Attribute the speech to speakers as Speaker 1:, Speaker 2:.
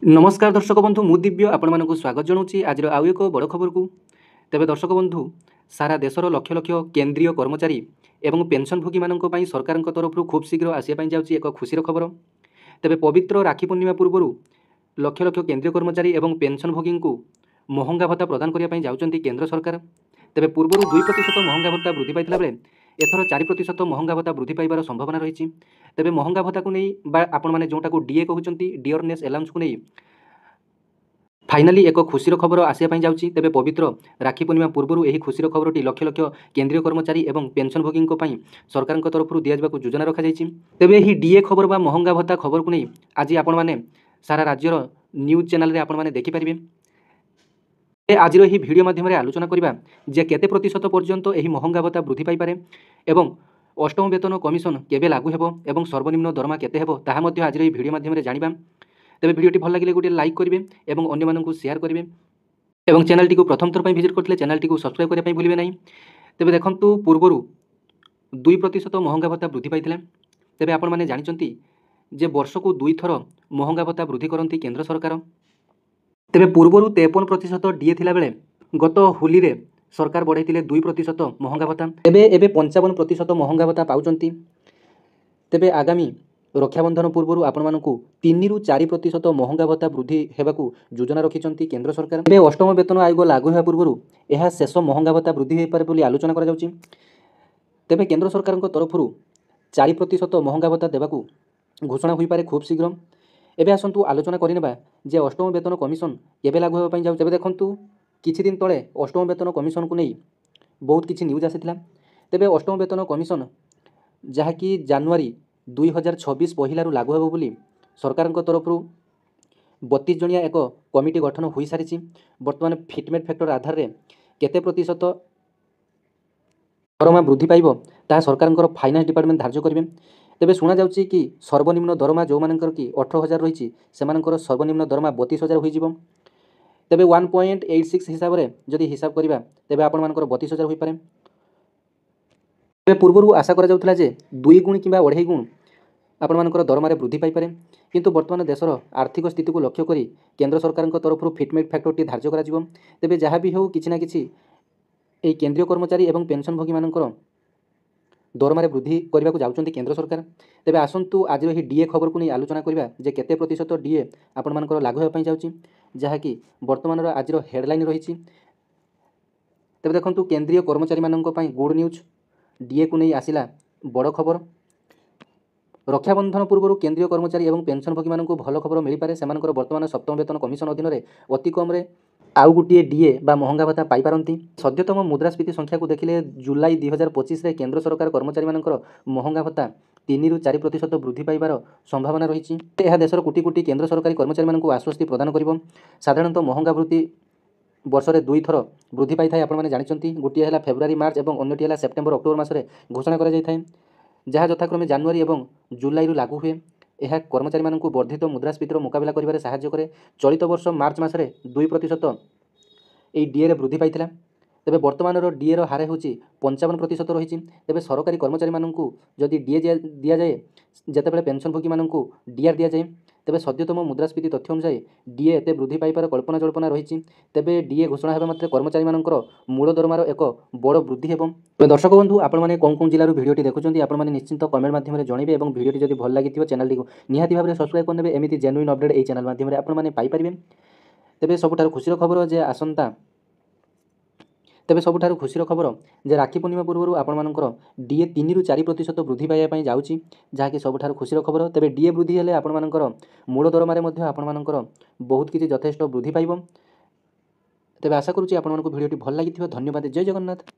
Speaker 1: नमस्कार दर्शक बंधु मु दिव्य आपण स्वागत जनाऊँगी आज आउ एक बड़ खबर को। तेज दर्शक बंधु सारा देशर लक्ष लक्ष केंद्रीय कर्मचारी एवं पेंशनभोगी मानक सरकार तरफ खूब शीघ्र आसापी जाऊँगी एक खुशी खबर। तेज पवित्र राखी पूर्णिमा पूर्व लक्ष लक्ष केंद्रीय कर्मचारी एवं पेंशनभोगी को महंगा भत्ता प्रदान करने जाऊँगी केंद्र सरकार। तेज पूर्व 2% महंगा भत्ता वृद्धि पाई बेले एथर 4% महंगा भत्ता वृद्धि पाइबार संभावना रही। तेज महंगा भत्ता को नहीं आपण मैंने जोटा को डीए कहते डियरनेस एलाउंस को नहीं फाइनाली एक खुशी खबर आसापी जाऊँगी। तेज पवित्र राखी पूर्णिमा पूर्व यह खुशी खबरटी लक्ष लक्ष केंद्रीय कर्मचारी एवं पेंशनभोगी सरकार तरफ दिजा योजना रखा। तेज यह डीए खबर बा महंगा भत्ता खबर को नहीं आज आपण मैंने सारा राज्यर न्यूज चैनल रे आपण मैंने देखिपारे। आज यही वीडियो माध्यम आलोचना करवा जे केते प्रतिशत पर्यंत यही महंगा भत्ता वृद्धि पाइपारे एवं अष्टम वेतन कमिशन केबे लागू हेबो एवं सर्वनिम्न दरमा केते हेबो ताहा मध्य आज यही वीडियो माध्यम जानिबा। तेबे वीडियोटी भल लगे गोटे लाइक करेंगे और अन्य मानक शेयर करेंगे और चैनल टी प्रथम थर विजिट करते चैनल टी सब्सक्राइब करने भूलिए ना। तेज देखु पूर्वर 2% महंगा भत्ता वृद्धि पाई। तेज आपण मैंने जानते जे वर्ष को 2 थर महंगा भत्ता वृद्धि करती केंद्र सरकार। तेज पूर्वर 53% डीए थिला बेले गत होली रे सरकार बढ़ाई 2% महंगा भत्ता एबे 55% महंगा भत्ता पाउचंती। तेबे आगामी रक्षाबंधन पूर्व आपण मानकु 3 ରୁ 4% महंगा भत्ता वृद्धि हेबाकू योजना रखिचंती केंद्र सरकार। एबे अष्टम वेतन आयोग लागू हेबा पूर्व यह शेष महंगा भत्ता वृद्धि हे पारे बोली आलोचना करा जाउची। तेबे केंद्र सरकार तरफ 4% महंगा भत्ता देबाकू घोषणा होई पारे खूब शीघ्र। एबे आसंतु आलोचना करिनेबा जे अष्टम वेतन कमिशन केबे लागू हेबा पई जाउ। तेबे देखंतु किछि दिन तळे अष्टम वेतन कमिशन को नहीं बहुत किछि न्यूज आसीथिला। तेबे अष्टम वेतन कमिशन जहाँकि जनवरी 2026 पहिलारू लागू हेबो बोली सरकार तरफ 32 जणिया एक कमिटी गठन हो सारी। बर्तमान फिटमेट फैक्टर आधार रे केते प्रतिशत दरमा वृद्धि पाइब ता सरकार फाइनान्स डिपार्टमेंट धार्य करेंगे। तेबे शुणा जाउची कि सर्वनिम्न दरमा जो मानकर कि 18,000 रही सर्वनिम्न दरमा 32,000 हो। तेबे 1.86 हिसाब रे जदि हिसाब करबा तेबे आपण मानकर 32,000 होई पारे। तेबे पूर्वरु आशा करा जाउथला जे 2 गुण किंबा 2.5 गुण आपण मानकर दरमा रे वृद्धि पाई पारे। किंतु वर्तमान देशर आर्थिक स्थिति को लक्ष्य करी केंद्र सरकार तरफ फिटमेट फैक्टरटी धार्य करा जिवो। तेबे जहाँ भी हो किछि ना किछि एई केंद्रीय कर्मचारी एवं पेंशनभोगी मानकर दरमा रे वृद्धि करने को जाउचंती केंद्र सरकार। तेबे आसंतु आज यही डीए खबर को नहीं आलोचना करबा जे केते प्रतिशत डीए आपण मानकर लागू हेबा पई जाउची जहाँकि वर्तमान आज हेडलाइन रही। तेबे देखंतु केंद्रीय कर्मचारी मानक पई गुड न्यूज डीए को नहीं आसिला बड़ खबर। रक्षाबंधन पूर्व केंद्रीय कर्मचारी एवं पेंशनभोगी मानक भल खबर मिल पारे। सेमानकर वर्तमान सप्तम वेतन कमिशन अधीन में अति कम आउ गोटे डीए बा महंगा भत्ता पाई पारंती। सद्यतम मुद्रास्फीति संख्या को देखिले जुलाई 2025 रे केंद्र सरकार कर्मचारी मानकर महंगा भत्ता 3 ରୁ 4% वृद्धि पाइबार संभावना रही। यह देशर कोटी कोटी केंद्र सरकारी कर्मचारी मानक आश्वस्ति प्रदान करिवो। साधारणतः महंगा वृद्धि वर्ष रे 2 थर वृद्धि पाई थाए आपण माने जानिचंती। गोटे है फेब्रुआरी मार्च और अन्यटी है सेप्टेम्बर अक्टोबर मासरे घोषणा करा जाय थाए जहाँ यथाक्रमे जनवरी और जुलाई लागू हुए। यह कर्मचारी मानक वर्धित मुद्रास्फीतिर मुकाबला करिबारे सहाय्य करे। चलित वर्ष मार्च मासरे 2% यही डीए रे वृद्धि पाई। तेबे वर्तमान डीए हार हूँ 55% रही। तेबे सरकारी कर्मचारी मानक जदि डीए दि जाए जितेबाला पेंशनभोगी मानक डीआर दि जाए तेबे सद्यतम मुद्रास्फीति तथ्य अनुसार डीए एते वृद्धि पाइबार कल्पना जल्पना रही। तेबे डीए घोषणा होगा मात्र कर्मचारी मानकर मूल दरमार एक बड़ वृद्धि हेबो। दर्शक बंधु आपण मैंने कौन जिलूर भिडियोटी देखुं आपण मैंने निश्चित कमेंट माध्यम जनइबे और भिडियोटी जब भल लगी चैनल टी निहाती भाव में सब्सक्राइब करने एमती जेन्युइन अपडेट यही चैनल माध्यम आपण मैंने पाइपारे। तेबे सबुठारु खुशीर खबर जे आसंता तेबे सबुठारु खुशीर खबर जे राखी पूर्णिमा पूर्व आपण मानकर डीए 3 ରୁ 4% वृद्धि पाइबा जाउची जहाँकि सबुठारु खुशीर खबर। तेबे डीए वृद्धि हेले आपण मानकर मूल दरमारे मध्य आपण मानकर बहुत किछि यथेष्ट वृद्धि पाइबो। तेबे आशा करूची आपण मानक भिडियोटी भल लागिथिबो। धन्यवाद। जय जगन्नाथ।